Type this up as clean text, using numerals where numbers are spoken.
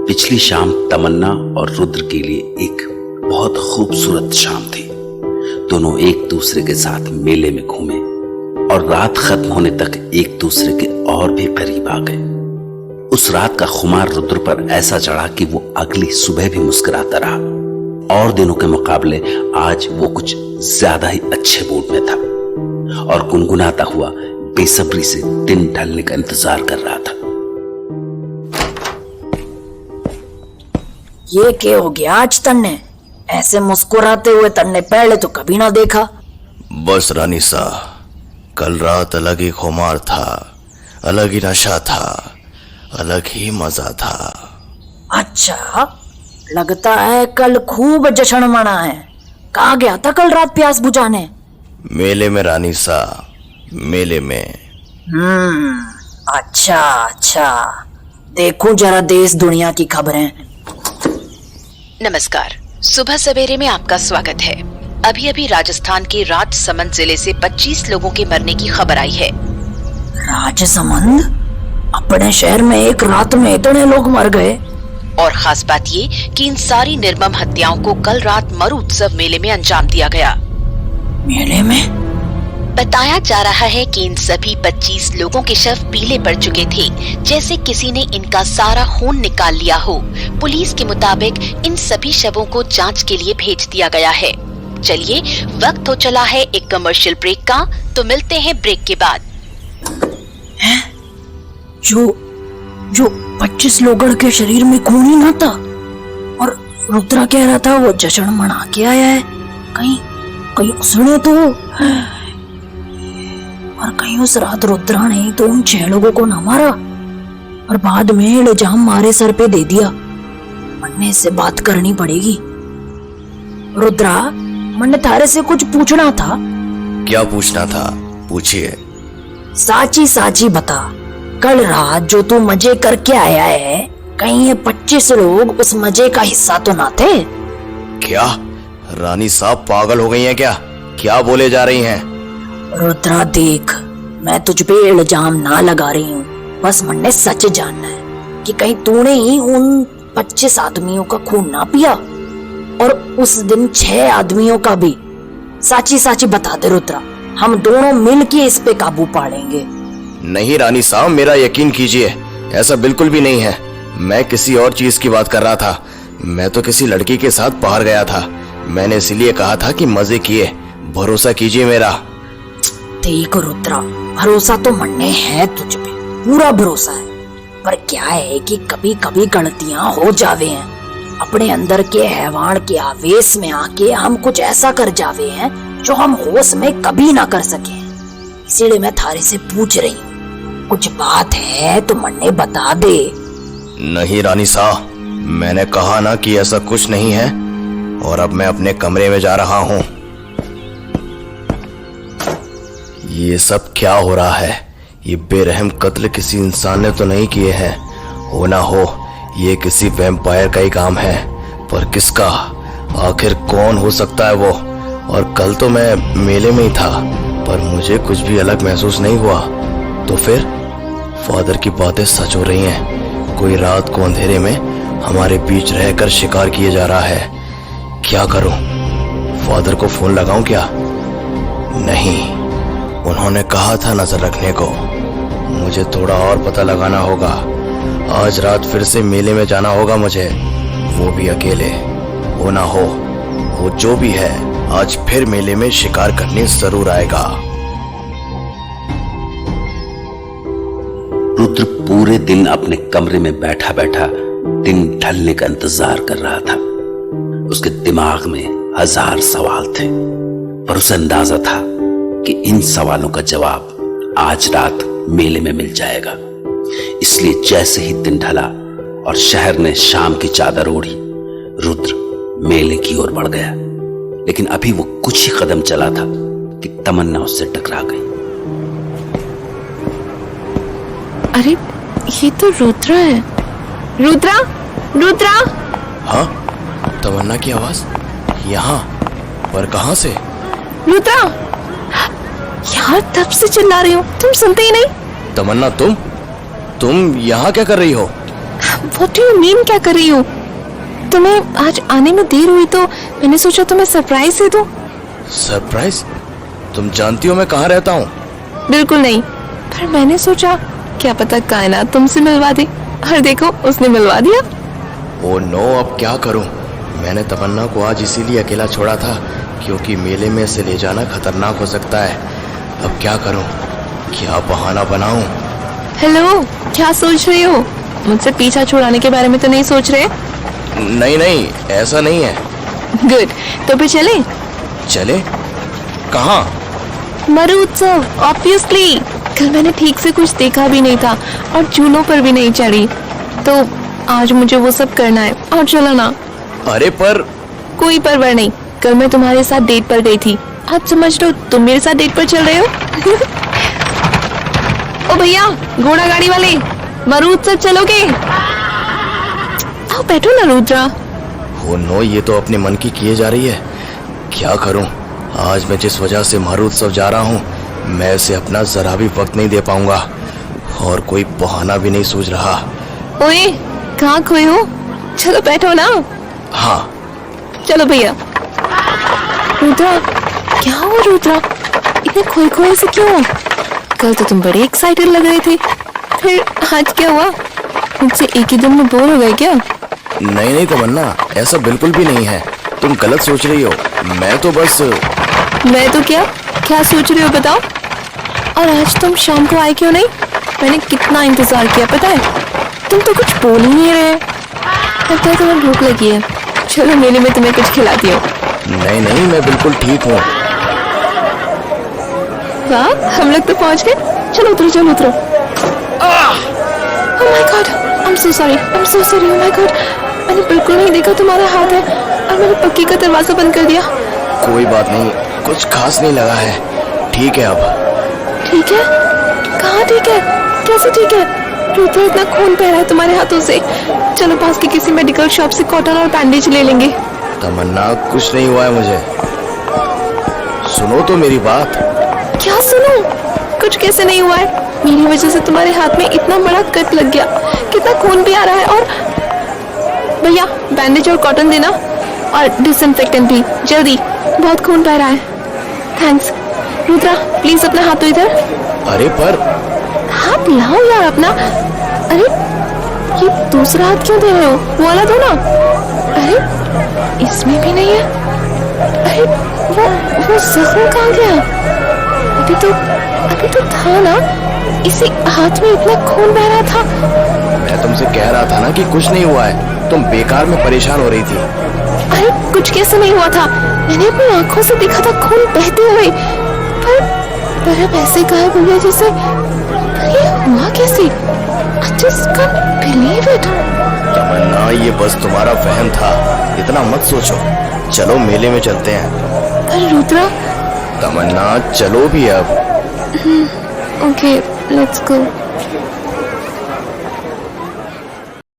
पिछली शाम तमन्ना और रुद्र के लिए एक बहुत खूबसूरत शाम थी। दोनों एक दूसरे के साथ मेले में घूमे और रात खत्म होने तक एक दूसरे के और भी करीब आ गए। उस रात का खुमार रुद्र पर ऐसा चढ़ा कि वो अगली सुबह भी मुस्कुराता रहा और दिनों के मुकाबले आज वो कुछ ज्यादा ही अच्छे मूड में था और गुनगुनाता हुआ बेसब्री से दिन ढलने का इंतजार कर रहा था। ये क्या हो गया आज तन्ने? ऐसे मुस्कुराते हुए तन्ने पहले तो कभी ना देखा। बस रानी सा, कल रात अलग ही खुमार था, अलग ही नशा था, अलग ही मजा था। अच्छा, लगता है कल खूब जश्न मना है। कहाँ गया था कल रात प्यास बुझाने? मेले में रानी सा, मेले में। अच्छा, देखूं जरा देश दुनिया की खबरें। नमस्कार, सुबह सवेरे में आपका स्वागत है। अभी अभी राजस्थान के राजसमंद जिले से 25 लोगों के मरने की खबर आई है। राजसमंद? अपने शहर में एक रात में इतने लोग मर गए? और खास बात ये कि इन सारी निर्मम हत्याओं को कल रात मरु उत्सव मेले में अंजाम दिया गया। मेले में? बताया जा रहा है कि इन सभी 25 लोगों के शव पीले पड़ चुके थे, जैसे किसी ने इनका सारा खून निकाल लिया हो। पुलिस के मुताबिक इन सभी शवों को जांच के लिए भेज दिया गया है। चलिए, वक्त हो चला है एक कमर्शियल ब्रेक का, तो मिलते हैं ब्रेक के बाद। जो 25 लोगों के शरीर में खून ही ना था और रुद्रा कह रहा था वो जश्न मना के आया है। कहीं उसने तो, और कहीं उस रात रुद्रा ने तो उन 6 लोगों को ना मारा और बाद में इल्जाम मारे सर पे दे दिया। मन्ने से बात करनी पड़ेगी। रुद्रा, मन्ने थारे से कुछ पूछना था। क्या पूछना था? पूछिए। साची बता, कल रात जो तू मजे करके आया है, कहीं ये 25 लोग उस मजे का हिस्सा तो ना थे? क्या रानी साहब पागल हो गई हैं क्या? क्या बोले जा रही हैं? रुद्रा देख, मैं तुझ पे इल्जाम ना लगा रही हूँ, बस मन्ने सच जानना है कि कहीं तूने ही उन 25 आदमियों का खून ना पिया और उस दिन 6 आदमियों का भी। साची बता दे रुद्रा, हम दोनों मिल के इस पे काबू पालेंगे। नहीं रानी साहब, मेरा यकीन कीजिए, ऐसा बिल्कुल भी नहीं है। मैं किसी और चीज की बात कर रहा था। मैं तो किसी लड़की के साथ बाहर गया था। मैंने इसीलिए कहा था कि मजे किए, भरोसा कीजिए मेरा। देख रुद्रा, भरोसा तो मन्ने है तुझ पे, पूरा भरोसा है, पर क्या है कि कभी कभी गलतियां हो जावे हैं। अपने अंदर के हैवान के आवेश में आके हम कुछ ऐसा कर जावे हैं जो हम होश में कभी ना कर सके। इसीलिए मैं थारे से पूछ रही हूँ, कुछ बात है तो मन्ने बता दे। नहीं रानी साहब, मैंने कहा ना कि ऐसा कुछ नहीं है। और अब मैं अपने कमरे में जा रहा हूँ। ये सब क्या हो रहा है? ये बेरहम कत्ल किसी इंसान ने तो नहीं किए हैं। हो ना हो ये किसी वैम्पायर का ही काम है, पर किसका? आखिर कौन हो सकता है वो? और कल तो मैं मेले में ही था, पर मुझे कुछ भी अलग महसूस नहीं हुआ। तो फिर फादर की बातें सच हो रही हैं। कोई रात को अंधेरे में हमारे बीच रहकर शिकार किए जा रहा है। क्या करूं? फादर को फोन लगाऊं क्या? नहीं, उन्होंने कहा था नजर रखने को। मुझे थोड़ा और पता लगाना होगा। आज रात फिर से मेले में जाना होगा मुझे, वो भी अकेले। हो ना हो वो जो भी है, आज फिर मेले में शिकार करने जरूर आएगा। रुद्र पूरे दिन अपने कमरे में बैठा दिन ढलने का इंतजार कर रहा था। उसके दिमाग में 1000 सवाल थे, पर उसे अंदाजा था कि इन सवालों का जवाब आज रात मेले में मिल जाएगा। इसलिए जैसे ही दिन ढला और शहर ने शाम की चादर ओढ़ी, रुद्र मेले की ओर बढ़ गया। लेकिन अभी वो कुछ ही कदम चला था कि तमन्ना उससे टकरा गई। अरे ये तो रुद्रा है। रुद्रा! हाँ, तमन्ना की आवाज यहाँ, पर कहाँ से? रुद्रा! यार तब से चिल्ला रही हूँ, तुम सुनते ही नहीं। तमन्ना, तुम यहाँ क्या कर रही हो? व्हाट डू यू मीन, क्या कर रही हो? तुम्हें आज आने में देर हुई तो मैंने सोचा तुम्हें सरप्राइज दे दूं। सरप्राइज? तुम जानती हो मैं कहाँ रहता हूँ? बिल्कुल नहीं, पर मैंने सोचा क्या पता कायनात तुमसे मिलवा दे, और देखो उसने मिलवा दिया। ओ नो, अब क्या करूँ? मैंने तमन्ना को आज इसीलिए अकेला छोड़ा था क्योंकि मेले में से ले जाना खतरनाक हो सकता है। अब क्या करूँ, क्या बहाना बनाऊं? हेलो, क्या सोच रही हो? मुझसे पीछा छुड़ाने के बारे में तो नहीं सोच रहे? नहीं नहीं, ऐसा नहीं है। गुड, तो फिर चले? चले? कहाँ? मरु उत्सव, ऑब्वियसली। कल मैंने ठीक से कुछ देखा भी नहीं था और झूलों पर भी नहीं चढ़ी, तो आज मुझे वो सब करना है। और चलो ना। अरे पर कोई परवाह नहीं, कल मैं तुम्हारे साथ डेट पर गई थी, आज समझ लो तुम मेरे साथ डेट पर चल रहे हो। ओ भैया, घोड़ा गाड़ी वाले, मरु उत्सव चलोगे? आओ बैठो ना रुद्रा। ओ नो, ये तो अपने मन की किए जा रही है। क्या करूं? आज मैं जिस वजह से मारू उत्सव जा रहा हूं, मैं उसे अपना जरा भी वक्त नहीं दे पाऊंगा और कोई बहाना भी नहीं सूझ रहा। ओए, कहाँ खोए हो? चलो बैठो ना। हाँ चलो भैया। रुद्रा, क्या हुआ रुद्रा? इतने खोए खोए से क्यों? कल तो तुम बड़े एक्साइटेड लग रहे थे, फिर आज क्या हुआ? मुझसे एक ही दिन में बोर हो गए क्या? नहीं नहीं तमन्ना, ऐसा बिल्कुल भी नहीं है। तुम गलत सोच रही हो। मैं तो बस मैं तो क्या सोच रही हो बताओ? और आज तुम शाम को आए क्यों नहीं? मैंने कितना इंतजार किया पता है? तुम तो कुछ बोल ही नहीं रहे। लगता है तुम्हें भूख लगी है। चलो मेले में तुम्हें कुछ खिलाती हूँ। नहीं नहीं, मैं बिल्कुल ठीक हूँ। वाह, हम लोग तो पहुँच गए। चलो उतरो, चलो उतरो। Oh my God, I'm so sorry, I'm so sorry, oh my God, मैंने बिल्कुल नहीं देखा तुम्हारा हाथ है और मैंने पक्की का दरवाजा बंद कर दिया। कोई बात नहीं, कुछ खास नहीं लगा है। ठीक है अब। ठीक है? कहाँ ठीक है? कैसे ठीक है? रुद्र, इतना खून बह रहा है तुम्हारे हाथों से। चलो पास के किसी मेडिकल शॉप से कॉटन और बैंडेज ले लेंगे। तमन्ना, कुछ नहीं हुआ है मुझे। सुनो तो मेरी बात। क्या सुनो? कुछ कैसे नहीं हुआ है? मेरी वजह से तुम्हारे हाथ में इतना बड़ा कट लग गया, कितना खून भी आ रहा है। और भैया, बैंडेज और कॉटन देना और डिसइंफेक्टेंट भी, जल्दी, बहुत खून बह रहा है। थैंक्स। रुद्रा, प्लीज अपना हाथ दो इधर। अरे पर हाथ लाओ यार अपना। अरे ये दूसरा हाथ क्यों दे रहे हो? वो वाला दो ना। अरे इसमें भी नहीं है। अरे वो जख्म कहाँ गया? अभी तो था ना। इसी हाथ में इतना खून बह रहा था। मैं तुमसे कह रहा था ना कि कुछ नहीं हुआ है। तुम बेकार में परेशान हो रही थी। अरे कुछ कैसे नहीं हुआ था? मैंने अपनी आंखों से देखा था खून बहते हुए। पर अब ऐसे गायब हो गया जैसे। ये हुआ कैसे? I just can't believe it. तमन्ना, ये बस तुम्हारा वहम था, इतना मत सोचो। चलो मेले में चलते हैं। पर रुद्रा। तमन्ना, चलो भी अब। Okay, let's go.